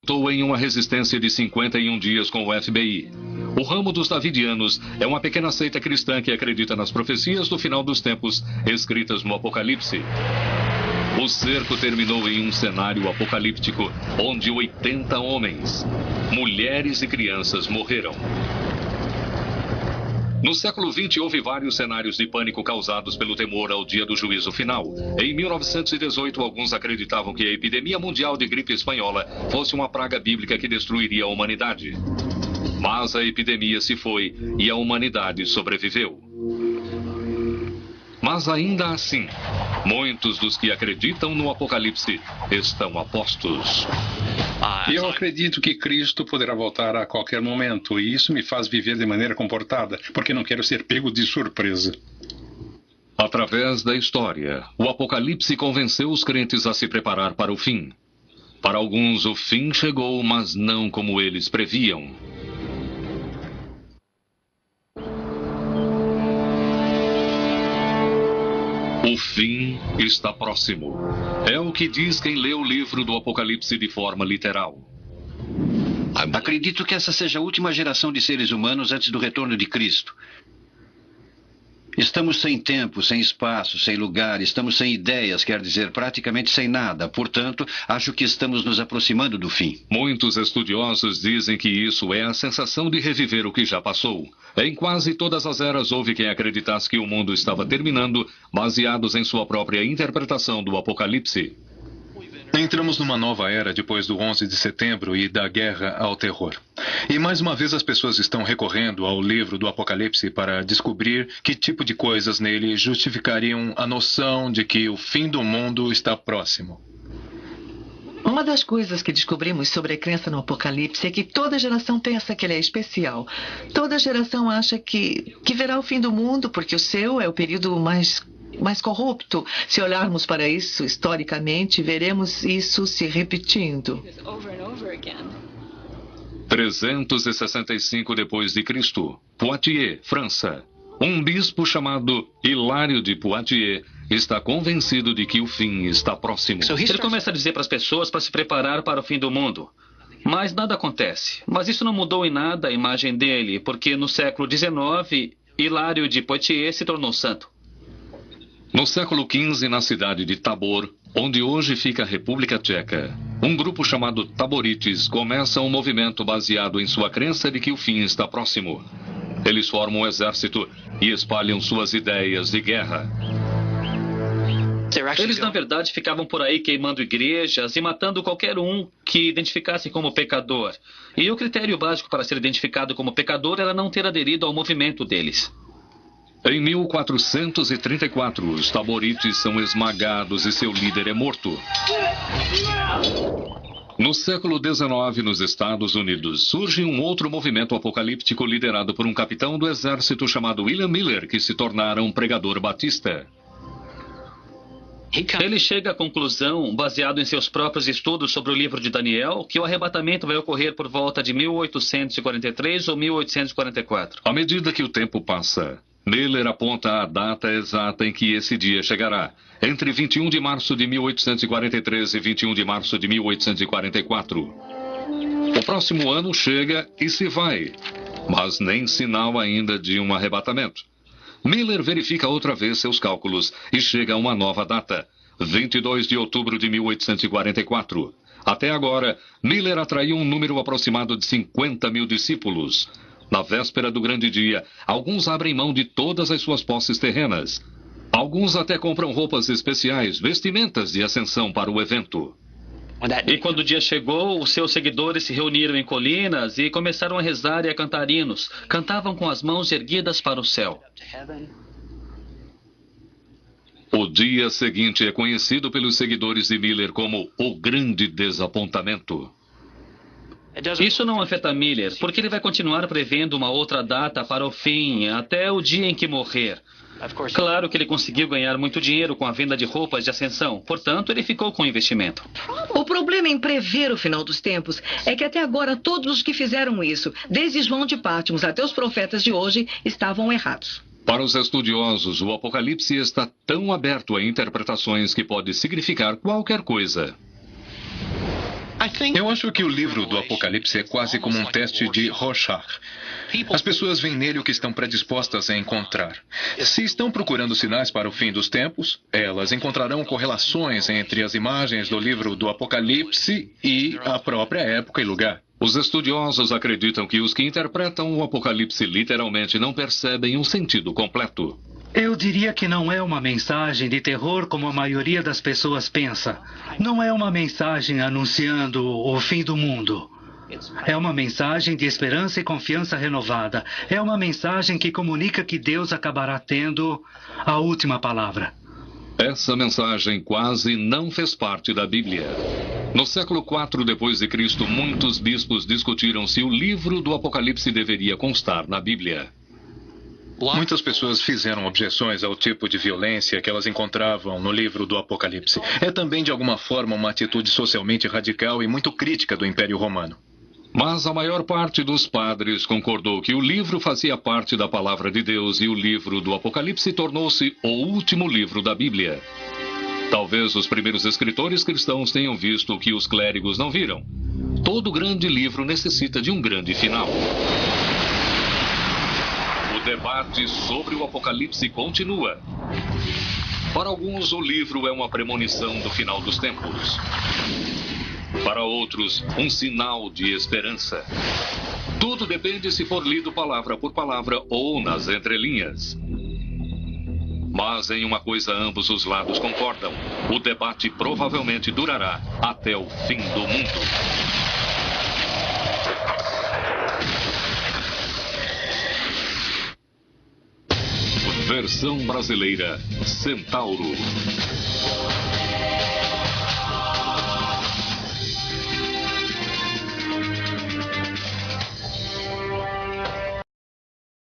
lutou em uma resistência de 51 dias com o FBI. O ramo dos Davidianos é uma pequena seita cristã que acredita nas profecias do final dos tempos escritas no Apocalipse. O cerco terminou em um cenário apocalíptico onde 80 homens, mulheres e crianças morreram. No século XX, houve vários cenários de pânico causados pelo temor ao dia do juízo final. Em 1918, alguns acreditavam que a epidemia mundial de gripe espanhola fosse uma praga bíblica que destruiria a humanidade. Mas a epidemia se foi e a humanidade sobreviveu. Mas ainda assim, muitos dos que acreditam no Apocalipse estão a postos. Eu acredito que Cristo poderá voltar a qualquer momento, e isso me faz viver de maneira comportada, porque não quero ser pego de surpresa. Através da história, o Apocalipse convenceu os crentes a se preparar para o fim. Para alguns, o fim chegou, mas não como eles previam. O fim está próximo. É o que diz quem lê o livro do Apocalipse de forma literal. Acredito que essa seja a última geração de seres humanos antes do retorno de Cristo. Estamos sem tempo, sem espaço, sem lugar, estamos sem ideias, quer dizer, praticamente sem nada. Portanto, acho que estamos nos aproximando do fim. Muitos estudiosos dizem que isso é a sensação de reviver o que já passou. Em quase todas as eras houve quem acreditasse que o mundo estava terminando, baseados em sua própria interpretação do Apocalipse. Entramos numa nova era depois do 11 de setembro e da guerra ao terror. E mais uma vez as pessoas estão recorrendo ao livro do Apocalipse para descobrir que tipo de coisas nele justificariam a noção de que o fim do mundo está próximo. Uma das coisas que descobrimos sobre a crença no Apocalipse é que toda geração pensa que ele é especial. Toda geração acha que verá o fim do mundo porque o seu é o período mais corrupto. Se olharmos para isso historicamente, veremos isso se repetindo. 365 depois de Cristo, Poitiers, França. Um bispo chamado Hilário de Poitiers está convencido de que o fim está próximo. Ele começa a dizer para as pessoas para se preparar para o fim do mundo. Mas nada acontece. Mas isso não mudou em nada a imagem dele, porque no século XIX, Hilário de Poitiers se tornou santo. No século XV, na cidade de Tabor, onde hoje fica a República Tcheca, um grupo chamado Taborites começa um movimento baseado em sua crença de que o fim está próximo. Eles formam um exército e espalham suas ideias de guerra. Eles, na verdade, ficavam por aí queimando igrejas e matando qualquer um que identificasse como pecador. E o critério básico para ser identificado como pecador era não ter aderido ao movimento deles. Em 1434, os Taborites são esmagados e seu líder é morto. No século XIX, nos Estados Unidos, surge um outro movimento apocalíptico liderado por um capitão do exército chamado William Miller, que se tornara um pregador batista. Ele chega à conclusão, baseado em seus próprios estudos sobre o livro de Daniel, que o arrebatamento vai ocorrer por volta de 1843 ou 1844. À medida que o tempo passa, Miller aponta a data exata em que esse dia chegará, entre 21 de março de 1843 e 21 de março de 1844. O próximo ano chega e se vai, mas nem sinal ainda de um arrebatamento. Miller verifica outra vez seus cálculos e chega a uma nova data, 22 de outubro de 1844. Até agora, Miller atraiu um número aproximado de 50 mil discípulos. Na véspera do grande dia, alguns abrem mão de todas as suas posses terrenas. Alguns até compram roupas especiais, vestimentas de ascensão para o evento. E quando o dia chegou, os seus seguidores se reuniram em colinas e começaram a rezar e a cantar hinos. Cantavam com as mãos erguidas para o céu. O dia seguinte é conhecido pelos seguidores de Miller como o Grande Desapontamento. Isso não afeta Miller, porque ele vai continuar prevendo uma outra data para o fim, até o dia em que morrer. Claro que ele conseguiu ganhar muito dinheiro com a venda de roupas de ascensão, portanto, ele ficou com o investimento. O problema em prever o final dos tempos é que até agora todos os que fizeram isso, desde João de Pátmos até os profetas de hoje, estavam errados. Para os estudiosos, o Apocalipse está tão aberto a interpretações que pode significar qualquer coisa. Eu acho que o livro do Apocalipse é quase como um teste de Rorschach. As pessoas veem nele o que estão predispostas a encontrar. Se estão procurando sinais para o fim dos tempos, elas encontrarão correlações entre as imagens do livro do Apocalipse e a própria época e lugar. Os estudiosos acreditam que os que interpretam o Apocalipse literalmente não percebem um sentido completo. Eu diria que não é uma mensagem de terror como a maioria das pessoas pensa. Não é uma mensagem anunciando o fim do mundo. É uma mensagem de esperança e confiança renovada. É uma mensagem que comunica que Deus acabará tendo a última palavra. Essa mensagem quase não fez parte da Bíblia. No século IV d.C., muitos bispos discutiram se o livro do Apocalipse deveria constar na Bíblia. Muitas pessoas fizeram objeções ao tipo de violência que elas encontravam no livro do Apocalipse. É também, de alguma forma, uma atitude socialmente radical e muito crítica do Império Romano. Mas a maior parte dos padres concordou que o livro fazia parte da palavra de Deus e o livro do Apocalipse tornou-se o último livro da Bíblia. Talvez os primeiros escritores cristãos tenham visto o que os clérigos não viram. Todo grande livro necessita de um grande final. O debate sobre o Apocalipse continua. Para alguns, o livro é uma premonição do final dos tempos. Para outros, um sinal de esperança. Tudo depende se for lido palavra por palavra ou nas entrelinhas. Mas em uma coisa ambos os lados concordam: o debate provavelmente durará até o fim do mundo. Versão brasileira: Centauro.